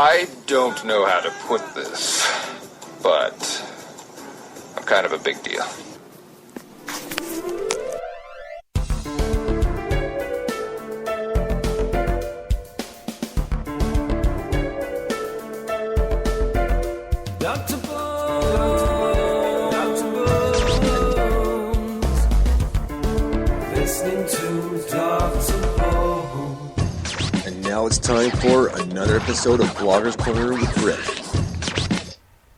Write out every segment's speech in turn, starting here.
I don't know how to put this, but I'm kind of a big deal. Now it's time for another episode of Blogger's Corner with Britt.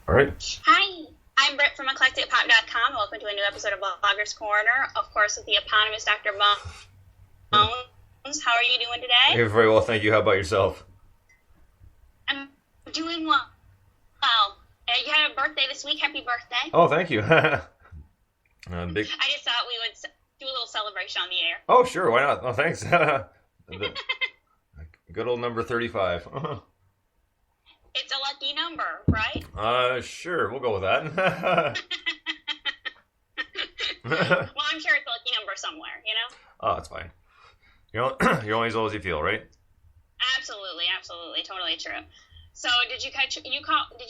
All right. Hi, I'm Britt from eclecticpop.com. Welcome to a new episode of Blogger's Corner, of course, with the eponymous Dr. Bones. How are you doing today? Hey, very well, thank you. How about yourself? I'm doing well. You had a birthday this week. Happy birthday. Oh, thank you. Big... I just thought we would do a little celebration on the air. Oh, sure. Why not? Oh, thanks. Good old number 35. It's a lucky number, right? Sure. We'll go with that. Well, I'm sure it's a lucky number somewhere, you know? Oh, that's fine. You're only as old as you feel, right? Absolutely. Totally true. So, did you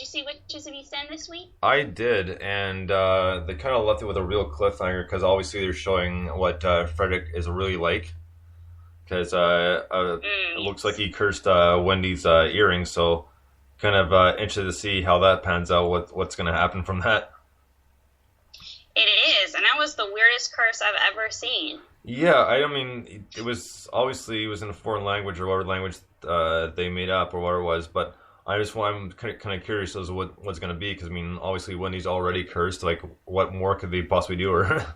see Witches of East End this week? I did, and they kind of left it with a real cliffhanger because obviously they're showing what Frederick is really like. Because it looks like he cursed Wendy's earrings, so kind of interested to see how that pans out, what's going to happen from that. It is, and that was the weirdest curse I've ever seen. Yeah, I mean, it was in a foreign language or whatever language they made up or whatever it was, but I'm kind of curious as to what's going to be, because I mean, obviously Wendy's already cursed, like what more could they possibly do to her?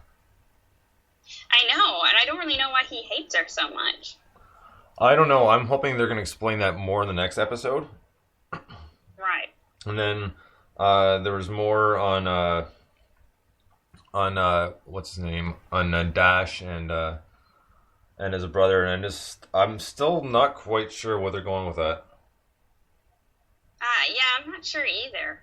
I know, and I don't really know why he hates her so much. I don't know. I'm hoping they're going to explain that more in the next episode. Right. And then there was more on what's his name, on Dash and his brother, and I'm still not quite sure where they're going with that. Yeah, I'm not sure either.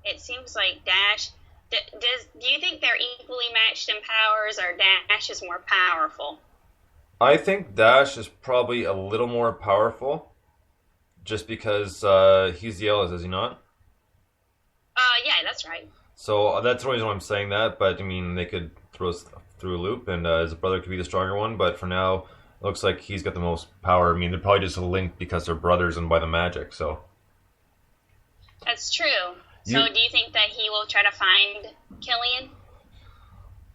It seems like Dash. Do you think they're equally matched in powers, or Dash is more powerful? I think Dash is probably a little more powerful, just because he's the eldest, is he not? Yeah, that's right. So that's the reason why I'm saying that, but I mean, they could throw us through a loop, and his brother could be the stronger one, but for now, it looks like he's got the most power. I mean, they're probably just linked because they're brothers and by the magic, so. That's true. So do you think that he will try to find Killian?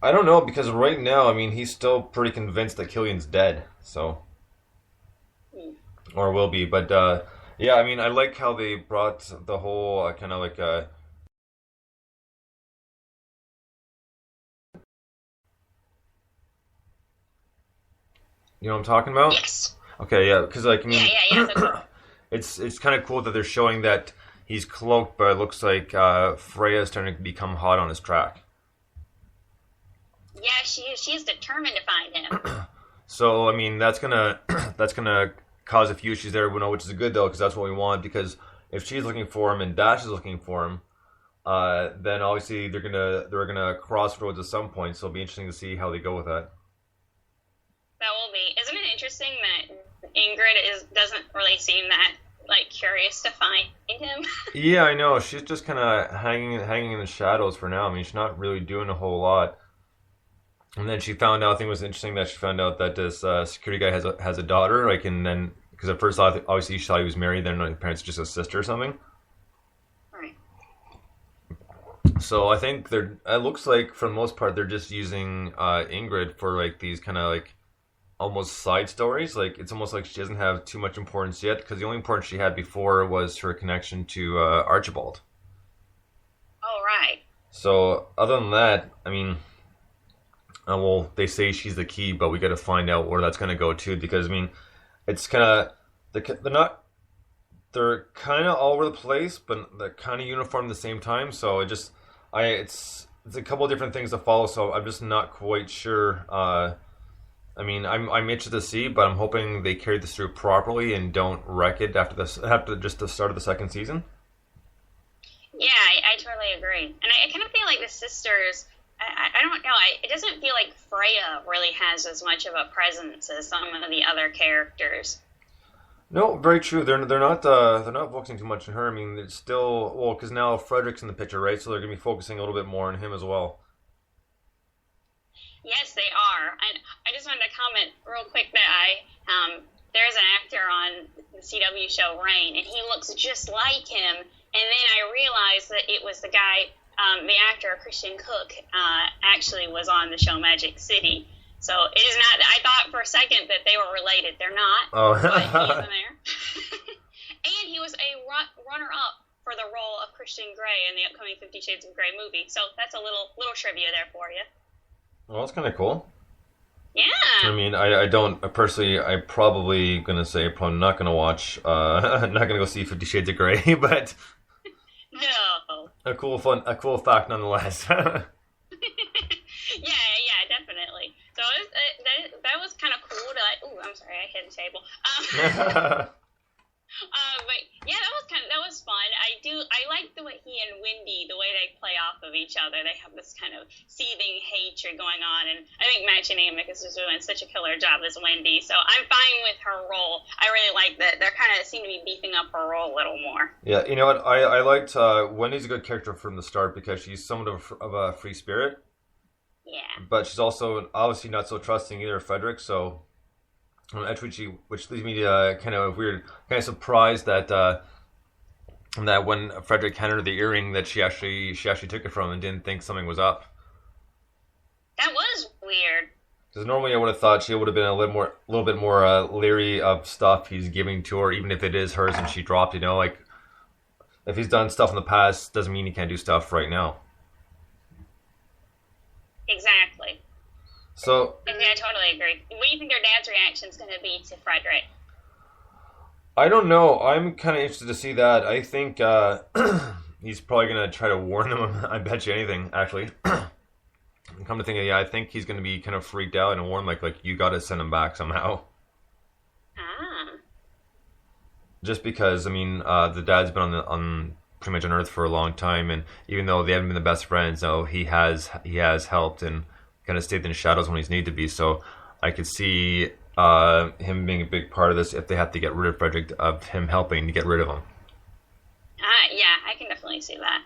I don't know, because right now, I mean, he's still pretty convinced that Killian's dead, so. Or will be, but yeah, I mean, I like how they brought the whole kind of like you know what I'm talking about? Yes. Okay, yeah, because like, I mean, yeah. it's kind of cool that they're showing that he's cloaked, but it looks like Freya's starting to become hot on his track. Yeah, she is determined to find him. So, I mean, that's gonna cause a few issues there, which is good though, because that's what we want. Because if she's looking for him and Dash is looking for him, then obviously they're gonna crossroads at some point. So it'll be interesting to see how they go with that. That will be. Isn't it interesting that Ingrid doesn't really seem that curious to find him? Yeah, I know. She's just kind of hanging in the shadows for now. I mean, she's not really doing a whole lot. And then she found out. I think it was interesting that she found out that this security guy has a daughter. And then because at first obviously she thought he was married, then his parents just a sister or something. Right. So I think it looks like for the most part they're just using Ingrid for these kind of almost side stories. It's almost like she doesn't have too much importance yet, because the only importance she had before was her connection to Archibald. Oh, right. So other than that, I mean, well, they say she's the key, but we got to find out where that's going to go to, because I mean, it's kind of they're kind of all over the place, but they're kind of uniform at the same time. So it's a couple of different things to follow. So I'm just not quite sure. I mean, I'm interested to see, but I'm hoping they carry this through properly and don't wreck it after just the start of the second season. Yeah, I totally agree. And I kind of feel like the sisters, I don't know, it doesn't feel like Freya really has as much of a presence as some of the other characters. No, very true. They're not focusing too much on her. I mean, it's still well because now Frederick's in the picture, right? So they're gonna be focusing a little bit more on him as well. Yes, they are. And I just wanted to comment real quick that there's an actor on the CW show Rain, and he looks just like him. And then I realized that it was the guy, the actor Christian Cook, actually was on the show Magic City. So it is not. I thought for a second that they were related. They're not. Oh. But he's in there. And he was a runner-up for the role of Christian Grey in the upcoming 50 Shades of Grey movie. So that's a little trivia there for you. Well, that's kind of cool. Yeah. I mean, I don't personally. I'm probably gonna say probably not gonna watch. Not gonna go see 50 Shades of Grey, but no. a cool fact nonetheless. Yeah, definitely. So that was kind of cool to like. Ooh, I'm sorry, I hit the table. But yeah, that was fun. I like the way he and Wendy, the way they play off of each other. They have this kind of seething hatred going on, and I think Matt Amicus is doing such a killer job as Wendy. So I'm fine with her role. I really like that they're kind of seem to be beefing up her role a little more. Yeah, you know what? I liked Wendy's a good character from the start because she's somewhat of a free spirit. Yeah. But she's also obviously not so trusting either of Frederick. So, which leads me to kind of surprised that that when Frederick handed her the earring, that she actually took it from him and didn't think something was up. That was weird. Because normally I would have thought she would have been a little bit more leery of stuff he's giving to her, even if it is hers and she dropped. You know, like if he's done stuff in the past, doesn't mean he can't do stuff right now. Exactly. So yeah, I totally agree. What do you think their dad's reaction is going to be to Frederick? I don't know. I'm kind of interested to see that. I think he's probably going to try to warn him. I bet you anything, actually. Come to think of it, yeah, I think he's going to be kind of freaked out and warn, like you got to send him back somehow. Ah. Just because, I mean, the dad's been on pretty much on Earth for a long time, and even though they haven't been the best friends, no, he has helped and kind of stayed in the shadows when he's needed to be. So I could see him being a big part of this if they have to get rid of Frederick, of him helping to get rid of him. Yeah, I can definitely see that.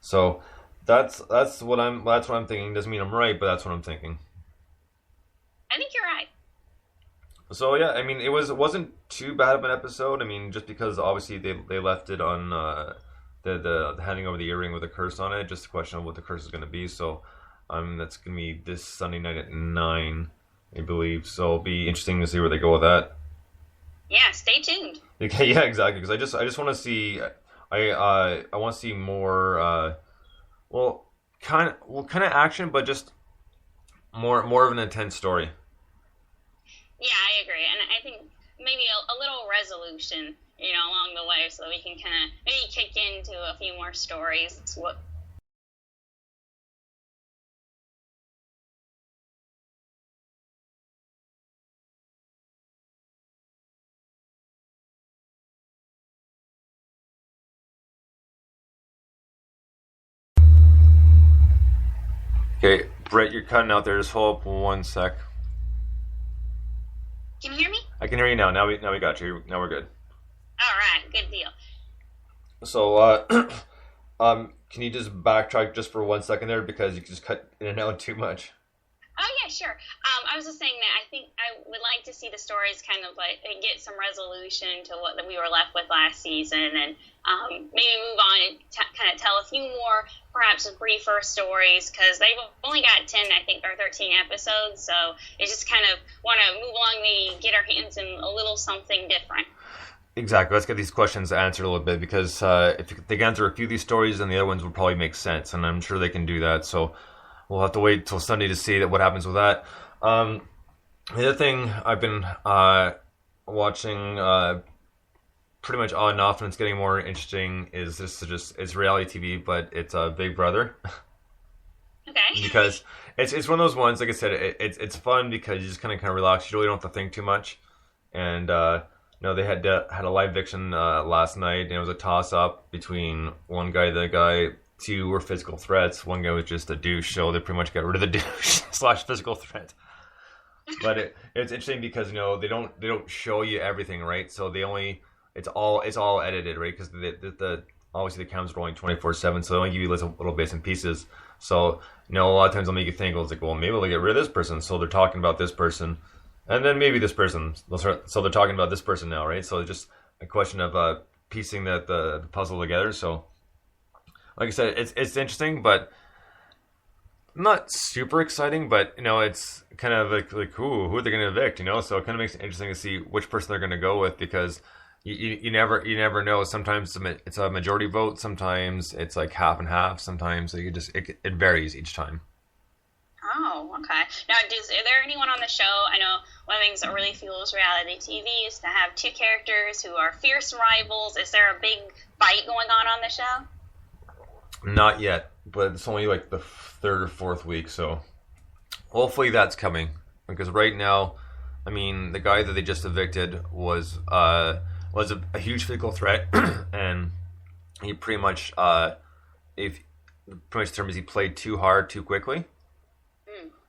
So that's what I'm thinking. Doesn't mean I'm right, but that's what I'm thinking. I think you're right. So yeah, I mean, it wasn't too bad of an episode. I mean, just because obviously they left it on the handing over the earring with a curse on it. Just a question of what the curse is going to be. So that's going to be this Sunday night at 9, I believe. So it'll be interesting to see where they go with that. Yeah, stay tuned. Okay, yeah, exactly. Because I just want to see. I want to see more. Kind of action, but just more of an intense story. Yeah, I agree, and I think maybe a little resolution, along the way, so we can kind of maybe kick into a few more stories. Okay, Brett, you're cutting out there. Just hold up 1 sec. Can you hear me? I can hear you now. Now we got you. Now we're good. All right, good deal. So, can you just backtrack just for 1 second there because you just cut in and out too much? Oh yeah, sure. I was just saying that I think I would like to see the stories kind of like get some resolution to what we were left with last season, and maybe move on and kind of tell a few more, perhaps briefer stories, because they've only got 10, I think, or 13 episodes, so it's just kind of want to move along, maybe get our hands in a little something different. Exactly. Let's get these questions answered a little bit because if they can answer a few of these stories, then the other ones would probably make sense, and I'm sure they can do that. So we'll have to wait till Sunday to see what happens with that. The other thing I've been watching pretty much on and off, and it's getting more interesting, is it's reality TV, but it's Big Brother. Okay. Because it's one of those ones, like I said, it's fun because you just kind of relax. You really don't have to think too much, and they had a live eviction last night, and it was a toss up between one guy and the guy. 2 were physical threats. One guy was just a douche, so they pretty much got rid of the douche / physical threat. But it's interesting because they don't show you everything, right? So it's all edited, right? Because the obviously the camera's rolling 24/7, so they only give you little bits and pieces. So a lot of times they'll make you think, well, it's like, well, maybe they'll get rid of this person, so they're talking about this person, and then maybe this person. So they're talking about this person now, right? So it's just a question of piecing the puzzle together. So, like I said, it's interesting, but not super exciting. But it's kind of like who are they going to evict? So it kind of makes it interesting to see which person they're going to go with, because you never know. Sometimes it's a majority vote. Sometimes it's like half and half. Sometimes it varies each time. Oh, okay. Now, are there anyone on the show? I know one of the things that really fuels reality TV is to have two characters who are fierce rivals. Is there a big fight going on the show? Not yet, but it's only like the third or fourth week, so hopefully that's coming. Because right now, I mean, the guy that they just evicted was a huge physical threat, and he pretty much, if pretty much the term is he played too hard too quickly.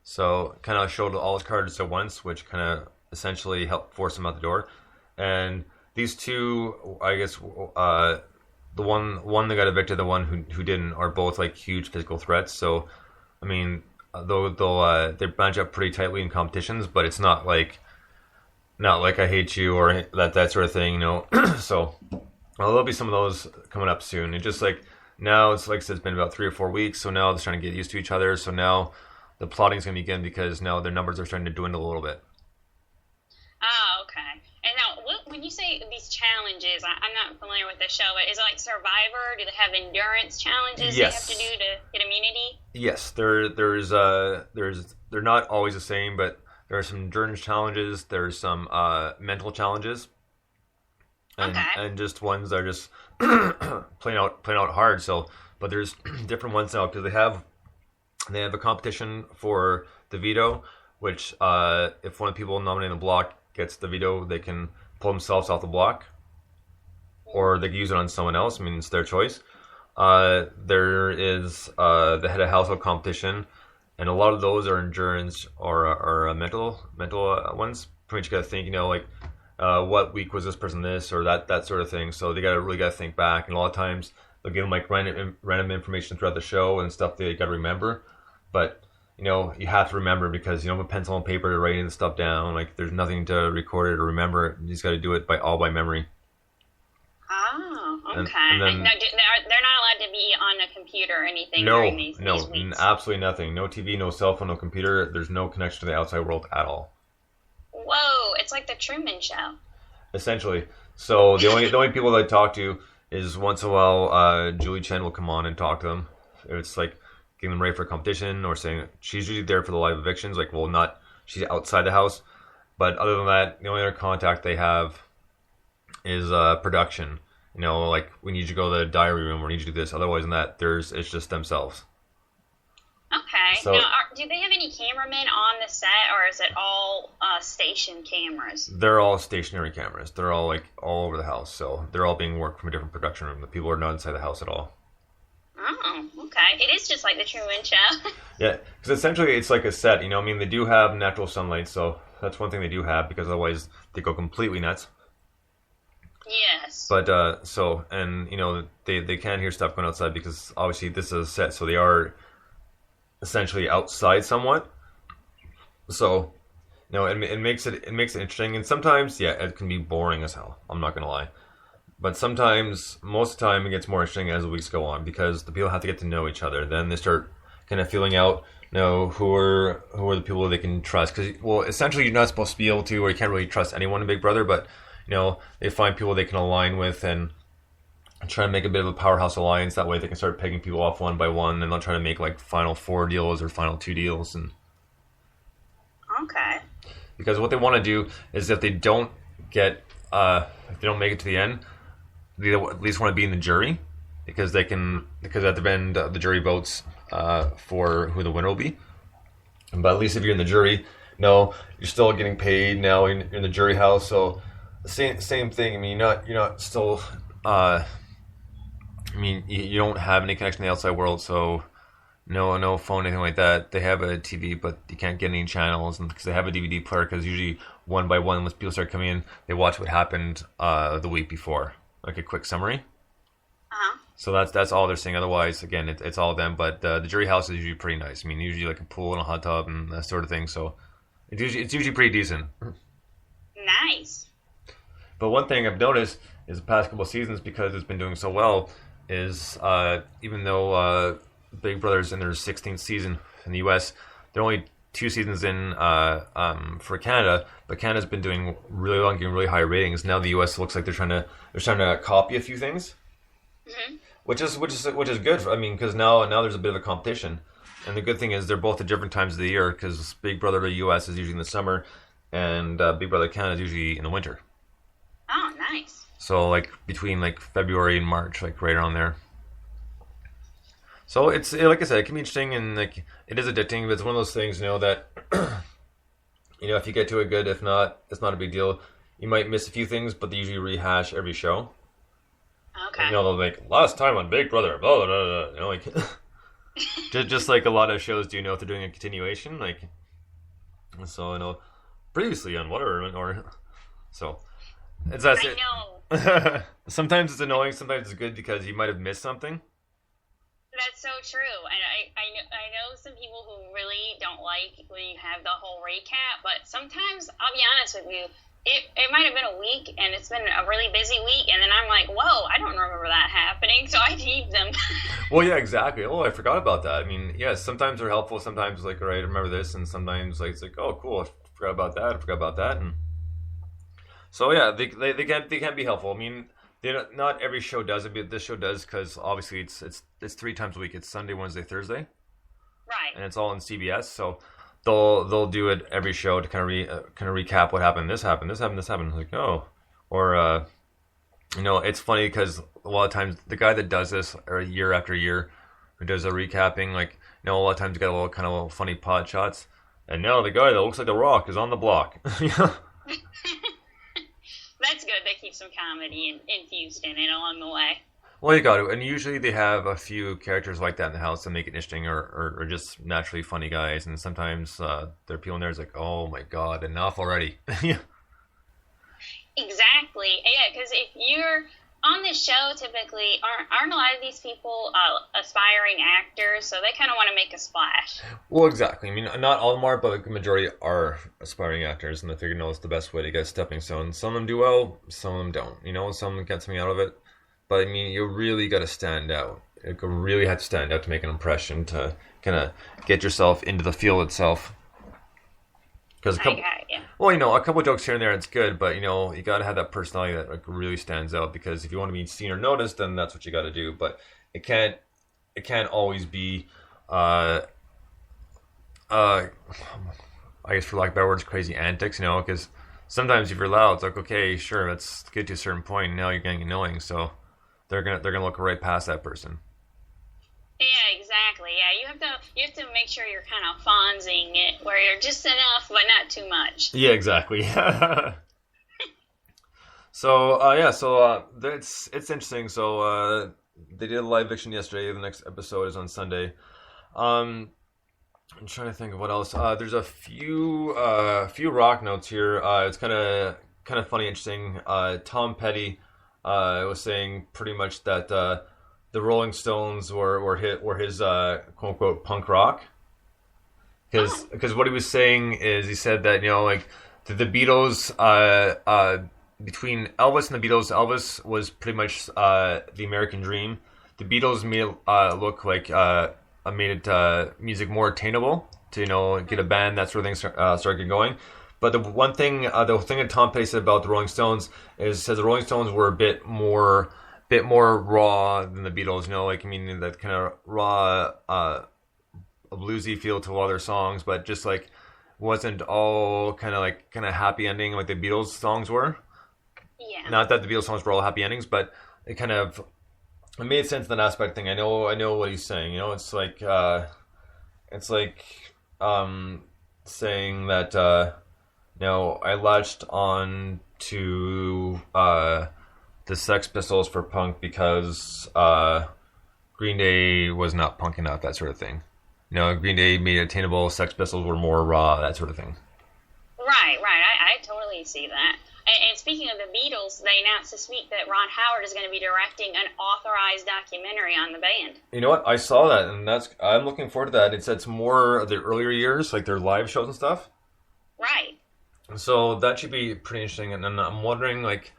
So kind of showed all his cards at once, which kind of essentially helped force him out the door. And these two, I guess, the one that got evicted, the one who didn't, are both like huge physical threats. So, I mean, though they branch up pretty tightly in competitions, but it's not like I hate you or that sort of thing, So there'll be some of those coming up soon. And just like now, it's like I said, it's been about 3 or 4 weeks, so now they're trying to get used to each other. So now the plotting's going to begin because now their numbers are starting to dwindle a little bit. Oh, okay. And now, when you say these challenges, I'm not familiar with the show, but is it like Survivor? Do they have endurance challenges Yes. they have to do to get immunity? Yes, they're not always the same, but there are some endurance challenges. There's some mental challenges, and just ones that are just playing out hard. So, but there's different ones now because they have a competition for the veto, which if one of the people nominating the block gets the veto, they can pull themselves off the block, or they can use it on someone else. I mean, it's their choice. There is the head of household competition, and a lot of those are endurance or mental ones. Pretty much got to think, what week was this person this or that sort of thing. So they really got to think back, and a lot of times they'll give them like random information throughout the show and stuff they got to remember. But you have to remember because you don't have a pencil and paper to writing the stuff down. Like there's nothing to record it or remember. You just got to do it all by memory. Oh, okay. And then, no, they're not allowed to be on a computer or anything during these weeks? Absolutely nothing. No TV, no cell phone, no computer. There's no connection to the outside world at all. Whoa, it's like the Truman Show. Essentially. So the only people that I talk to is once in a while Julie Chen will come on and talk to them. It's like getting them ready for a competition or saying she's usually there for the live evictions. Like, well, not she's outside the house. But other than that, the only other contact they have is production. Like we need you to go to the diary room or need you to do this. Otherwise than that, it's just themselves. Okay. So, now, do they have any cameramen on the set, or is it all station cameras? They're all stationary cameras. They're all like all over the house. So they're all being worked from a different production room. The people are not inside the house at all. Oh, okay. It is just like the Truman Show. Yeah, because essentially it's like a set. I mean, they do have natural sunlight, so that's one thing they do have because otherwise they go completely nuts. Yes. But they can't hear stuff going outside because obviously this is a set, so they are essentially outside somewhat. So, it makes it interesting, and sometimes it can be boring as hell. I'm not gonna lie, but sometimes, most of the time, it gets more interesting as the weeks go on because the people have to get to know each other. Then they start kind of feeling out, who are the people they can trust. Because essentially you're not supposed to be able to, or you can't really trust anyone in Big Brother, but they find people they can align with and try to make a bit of a powerhouse alliance. That way they can start pegging people off one by one, and they'll try to make like final 4 deals or final 2 deals. And okay. Because what they want to do is if they don't make it to the end, they at least want to be in the jury because at the end the jury votes for who the winner will be. But at least if you're in the jury, you're still getting paid now in the jury house. So the same thing. I mean, you're not still. You don't have any connection to the outside world, so no phone, anything like that. They have a TV, but you can't get any channels, and because they have a DVD player, because usually one by one, once people start coming in, they watch what happened the week before, like a quick summary. Uh-huh. So that's all they're saying. Otherwise, again, it's all them. But the jury house is usually pretty nice. I mean, usually like a pool and a hot tub and that sort of thing. So it's usually pretty decent. Nice. But one thing I've noticed is the past couple of seasons, because it's been doing so well, is even though Big Brother's in their 16th season in the U.S., they're only 2 seasons in for Canada. But Canada's been doing really well and getting really high ratings. Now the U.S. looks like they're trying to copy a few things. Mm-hmm. Which is good. I mean, because now there's a bit of a competition, and the good thing is they're both at different times of the year. Because Big Brother the U.S. is usually in the summer, and Big Brother Canada is usually in the winter. Oh, nice. So like between like February and March, like right around there. So it's like I said, it can be interesting, and like it is addicting. But it's one of those things, that if you get to it, good. If not, it's not a big deal. You might miss a few things, but they usually rehash every show. Okay. They'll like, last time on Big Brother, blah, blah, blah, blah. Like just like a lot of shows do, if they're doing a continuation, like, so previously on whatever, or so it's that. I know. Sometimes it's annoying, sometimes it's good, because you might have missed something. That's so true, and I know some people who really don't like when you have the whole recap, but sometimes, I'll be honest with you, it might have been a week, and it's been a really busy week, and then I'm like, whoa, I don't remember that happening, so I keep them. Well, yeah, exactly. Oh, I forgot about that. I mean, yeah, sometimes they're helpful, sometimes like, all right, I remember this, and sometimes like it's like, oh, cool, I forgot about that, and so yeah, they can be helpful. I mean, not every show does it, but this show does, because obviously it's 3 times a week. It's Sunday, Wednesday, Thursday, Right. and it's all on CBS, so they'll do it every show to kind of recap what happened. This happened. Like, oh, or it's funny because a lot of times the guy that does this, or year after year, who does the recapping, like, a lot of times you got a little funny pod shots, and now the guy that looks like The Rock is on the block. That's good. That keeps some comedy infused in it along the way. Well, you got to, and usually they have a few characters like that in the house to make it interesting, or just naturally funny guys, and sometimes there are people in there who's like, oh my god, enough already. Yeah. Exactly. Yeah, because if you're on this show, typically aren't a lot of these people aspiring actors, so they kind of want to make a splash. Well, exactly. I mean, not all of them are, but the majority are aspiring actors, and they figure, it's the best way to get a stepping stone. Some of them do well, some of them don't. Some of them get something out of it. But I mean, you really got to stand out. You really have to stand out to make an impression, to kind of get yourself into the field itself. Because a couple jokes here and there, it's good. But you got to have that personality that like really stands out. Because if you want to be seen or noticed, then that's what you got to do. But it can't always be, I guess for lack of better words, crazy antics. Because sometimes if you're loud, it's like, okay, sure, let's get to a certain point. Now you're getting annoying, so they're gonna look right past that person. Yeah, exactly. Yeah, you have to make sure you're kind of fonzing it, where you're just enough, but not too much. Yeah, exactly. So it's interesting. So they did a live eviction yesterday. The next episode is on Sunday. I'm trying to think of what else. There's a few rock notes here. It's kind of funny, interesting. Tom Petty was saying pretty much that the Rolling Stones were his quote unquote punk rock. Because what he was saying is, he said that like the Beatles, between Elvis and the Beatles, Elvis was pretty much the American dream. The Beatles made it look like made it music more attainable to get a band, that sort of thing, start getting going. But the thing that Tom Petty said about the Rolling Stones is, says the Rolling Stones were a bit more raw than the Beatles. That kind of raw, a bluesy feel to a lot of their songs, but just like wasn't all kind of happy ending like the Beatles songs were. Yeah. Not that the Beatles songs were all happy endings, but it made sense in that aspect thing. I know what he's saying. It's like saying that I latched on to the Sex Pistols for punk because Green Day was not punk enough, that sort of thing. Green Day made it attainable, Sex Pistols were more raw, that sort of thing. Right. I totally see that. And speaking of the Beatles, they announced this week that Ron Howard is going to be directing an authorized documentary on the band. You know what? I saw that, and I'm looking forward to that. It's more of the earlier years, like their live shows and stuff. Right. So that should be pretty interesting. And then I'm wondering, like,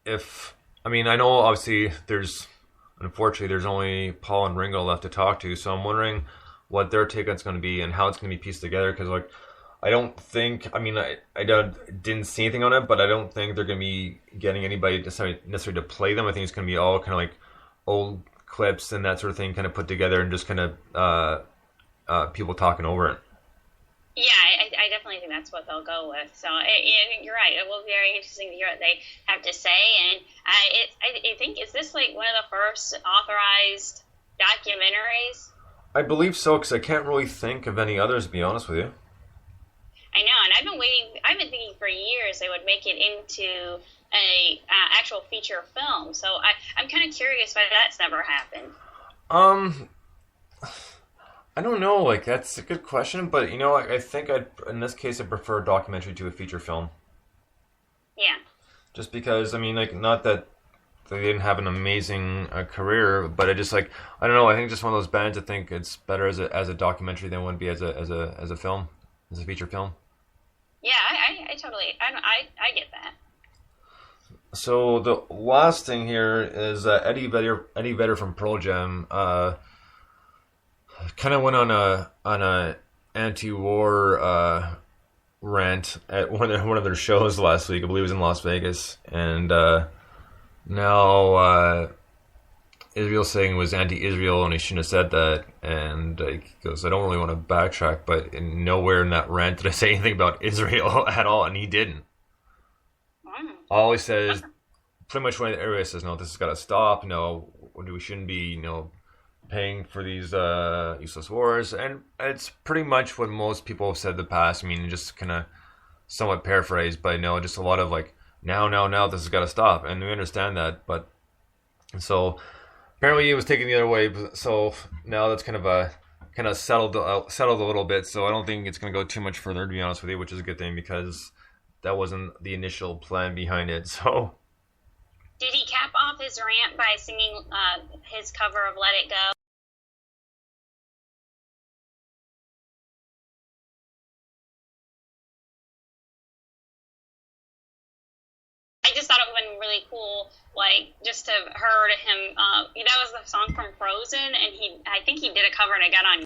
if I know obviously unfortunately there's only Paul and Ringo left to talk to. So I'm wondering what their take on it's going to be and how it's going to be pieced together. Because like, I don't think, I didn't see anything on it, but I don't think they're going to be getting anybody necessarily to play them. I think it's going to be all kind of like old clips and that sort of thing kind of put together and just kind of people talking over it. Yeah, I definitely think that's what they'll go with. So you're right. It will be very interesting to hear what they have to say. And I think, is this like one of the first authorized documentaries? I believe so, because I can't really think of any others, to be honest with you. I know, and I've been thinking for years they would make it into a actual feature film. So I'm kind of curious why that's never happened. I don't know. Like, that's a good question, but I think in this case I prefer a documentary to a feature film. Yeah. Just because not that they didn't have an amazing career, but I just I don't know. I think just one of those bands. I think it's better as a documentary than it would be as a film, as a feature film. Yeah, I totally, I get that. So the last thing here is Eddie Vedder from Pearl Jam kind of went on a anti-war rant at one of their shows last week. I believe it was in Las Vegas, and now Israel saying it was anti-Israel and he shouldn't have said that, and he goes, I don't really want to backtrack, but nowhere in that rant did I say anything about Israel at all, and he didn't. All he said is pretty much when everybody says, no, this has got to stop, we shouldn't be paying for these useless wars, and it's pretty much what most people have said in the past. Just kind of somewhat paraphrased, but just a lot of like, now this has got to stop, and we understand that, but so apparently it was taken the other way, so now that's kind of settled a little bit, so I don't think it's going to go too much further, to be honest with you, which is a good thing because that wasn't the initial plan behind it. So did he cap off his rant by singing his cover of Let It Go? I just thought it would have been really cool, like, just to heard him, that was the song from Frozen, and I think he did a cover and it got on